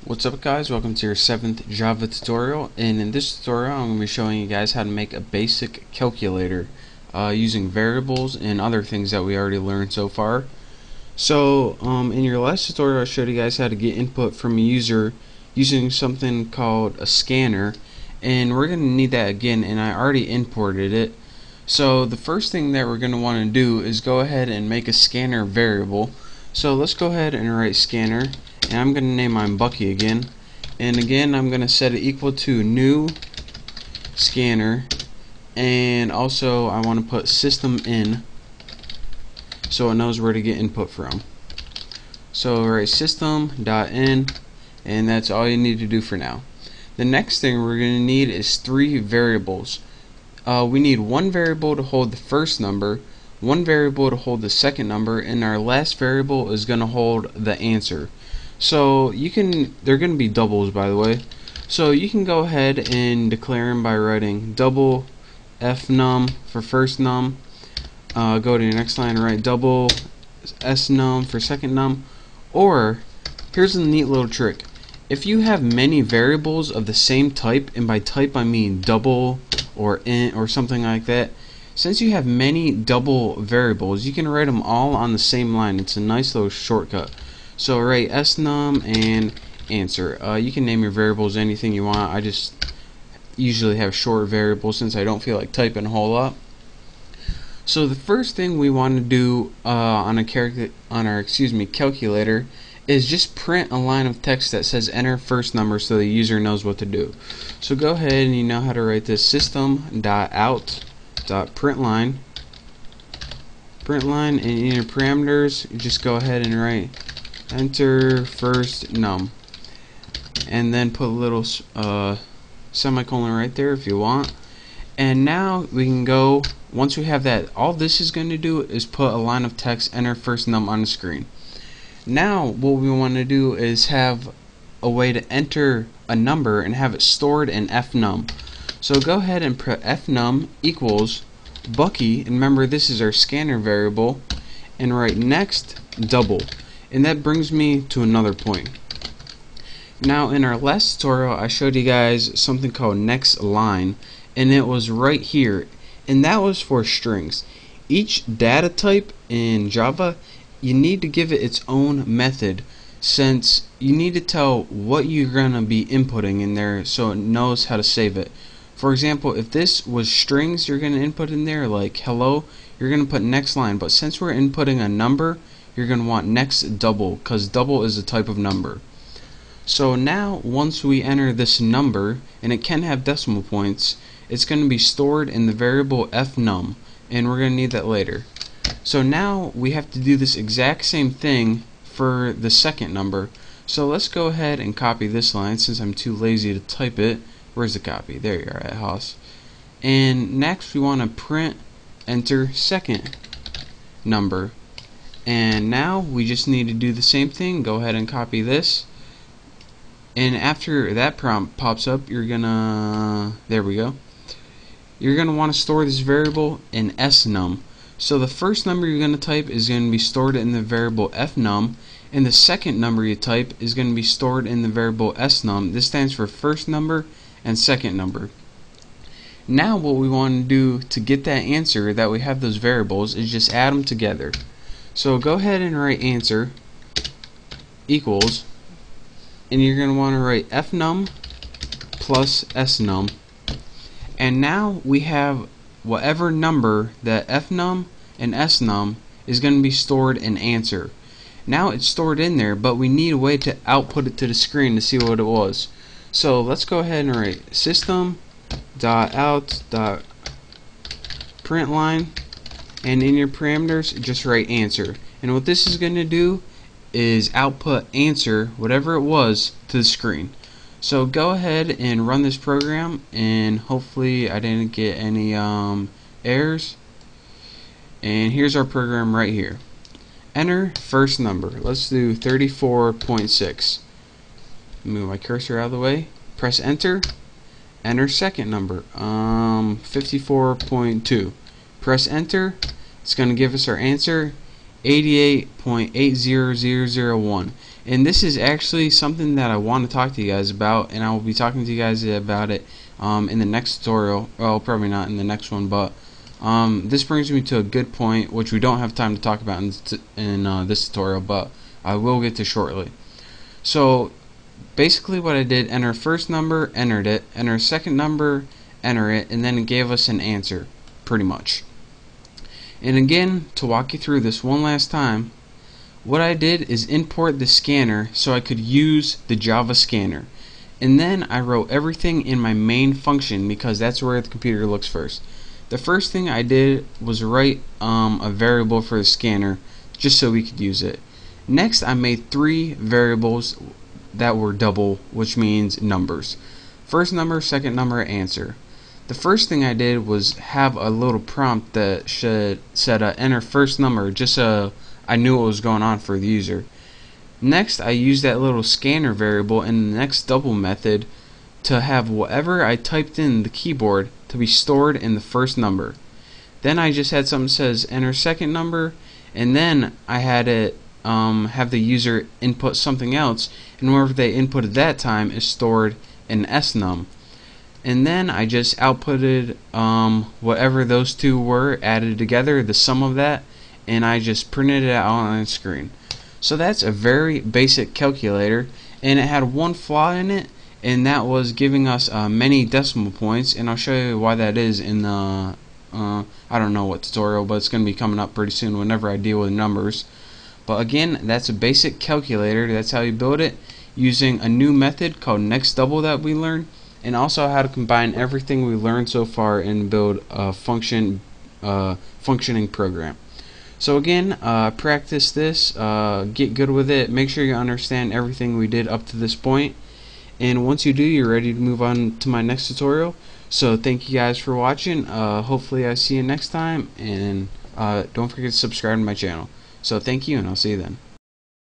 What's up guys, welcome to your 7th Java tutorial, and in this tutorial I'm going to be showing you guys how to make a basic calculator using variables and other things that we already learned so far. So in your last tutorial I showed you guys how to get input from a user using something called a scanner, and we're going to need that again, and I already imported it. So the first thing that we're going to want to do is go ahead and make a scanner variable. So let's go ahead and write scanner, and I'm going to name mine Bucky again, and again I'm going to set it equal to new scanner, and also I want to put system in so it knows where to get input from. So write system.in, and that's all you need to do for now. The next thing we're going to need is 3 variables. We need one variable to hold the first number, one variable to hold the second number, and our last variable is going to hold the answer. So they're going to be doubles, by the way. So you can go ahead and declare them by writing double fnum for first num. Go to your next line and write double snum for second num. Or here's a neat little trick. If you have many variables of the same type, and by type I mean double or int or something like that, since you have many double variables, you can write them all on the same line. It's a nice little shortcut. So write snum and answer. You can name your variables anything you want. I just usually have short variables since I don't feel like typing a whole lot. So the first thing we want to do on our calculator is just print a line of text that says enter first number so the user knows what to do. So go ahead, and you know how to write this: system.out.println. Println, and in your parameters just go ahead and write enter first num, and then put a little semicolon right there if you want. And now we can go, once we have that, all this is going to do is put a line of text enter first num on the screen. Now what we want to do is have a way to enter a number and have it stored in fnum. So go ahead and put fnum equals Bucky, and remember this is our scanner variable, and write next double. And that brings me to another point. Now in our last tutorial I showed you guys something called next line, and it was right here, and that was for strings. Each data type in Java, you need to give it its own method, since you need to tell what you're going to be inputting in there so it knows how to save it. For example, if this was strings you're going to input in there, like hello, you're going to put next line, but since we're inputting a number, you're going to want next double, because double is a type of number. So now once we enter this number, and it can have decimal points, it's going to be stored in the variable fnum, and we're going to need that later. So now we have to do this exact same thing for the second number. So let's go ahead and copy this line since I'm too lazy to type it. Where's the copy? There you are at Haas. And next we want to print enter second number. And now we just need to do the same thing. Go ahead and copy this. And after that prompt pops up, you're gonna, there we go, you're gonna want to store this variable in snum. So the first number you're going to type is going to be stored in the variable fnum, and the second number you type is going to be stored in the variable snum. This stands for first number and second number. Now what we want to do to get that answer that we have those variables is just add them together. So go ahead and write answer equals, and you're going to want to write fnum plus snum, and now we have whatever number that fnum and snum is going to be stored in answer. Now it's stored in there, but we need a way to output it to the screen to see what it was. So let's go ahead and write system.out.println, and in your parameters just write answer. And what this is going to do is output answer, whatever it was, to the screen. So go ahead and run this program, and hopefully I didn't get any errors. And here's our program right here. Enter first number. Let's do 34.6. Move my cursor out of the way. Press enter. Enter second number. 54.2. Press enter. It's going to give us our answer, 88.80001. And this is actually something that I want to talk to you guys about, and I will be talking to you guys about it in the next tutorial. Well, probably not in the next one, but this brings me to a good point, which we don't have time to talk about in this tutorial, but I will get to shortly. So basically what I did, enter first number, entered it, enter second number, enter it, and then it gave us an answer, pretty much. And again, to walk you through this one last time, what I did is import the scanner so I could use the Java scanner. And then I wrote everything in my main function because that's where the computer looks first. The first thing I did was write a variable for the scanner just so we could use it. Next, I made 3 variables that were double, which means numbers. First number, second number, answer. The first thing I did was have a little prompt that said enter first number, just so I knew what was going on for the user. Next, I used that little scanner variable in the next double method to have whatever I typed in the keyboard to be stored in the first number. Then I just had something that says enter second number, and then I had it have the user input something else, and whatever they inputted that time is stored in snum. And then I just outputted whatever those two were added together, the sum of that, and I just printed it out on the screen. So that's a very basic calculator, and it had one flaw in it, and that was giving us many decimal points, and I'll show you why that is in the I don't know what tutorial, but it's going to be coming up pretty soon whenever I deal with numbers. But again, that's a basic calculator. That's how you build it, using a new method called next double that we learned, and also how to combine everything we learned so far and build a functioning program. So again, practice this, get good with it, make sure you understand everything we did up to this point, and once you do, you're ready to move on to my next tutorial. So thank you guys for watching. Hopefully I see you next time, and don't forget to subscribe to my channel. So thank you, and I'll see you then.